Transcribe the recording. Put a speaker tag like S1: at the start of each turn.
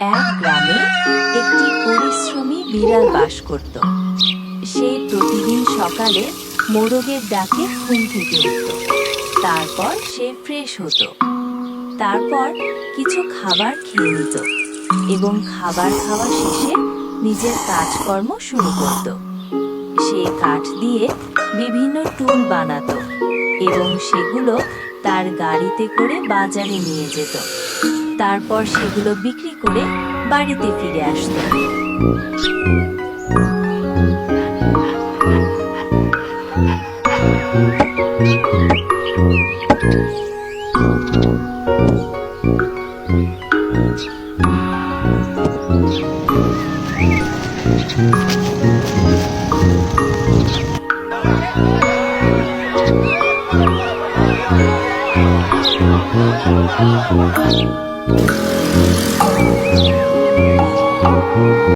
S1: এক গ্রামে একটি পরিশ্রমী বিড়াল বাস করত। সে প্রতিদিন সকালে মোরগের ডাকে ঘুম থেকে উঠত। তারপর সে ফ্রেশ হতো। তারপর কিছু খাবার খেয়ে নিত এবং খাবার খাওয়া শেষে নিজের কাজকর্ম শুরু করত। সে কাঠ দিয়ে বিভিন্ন টুল বানাতো এবং সেগুলো তার গাড়িতে করে বাজারে নিয়ে যেত। তারপর সেগুলো বিক্রি করে বাড়িতে ফিরে আসতো।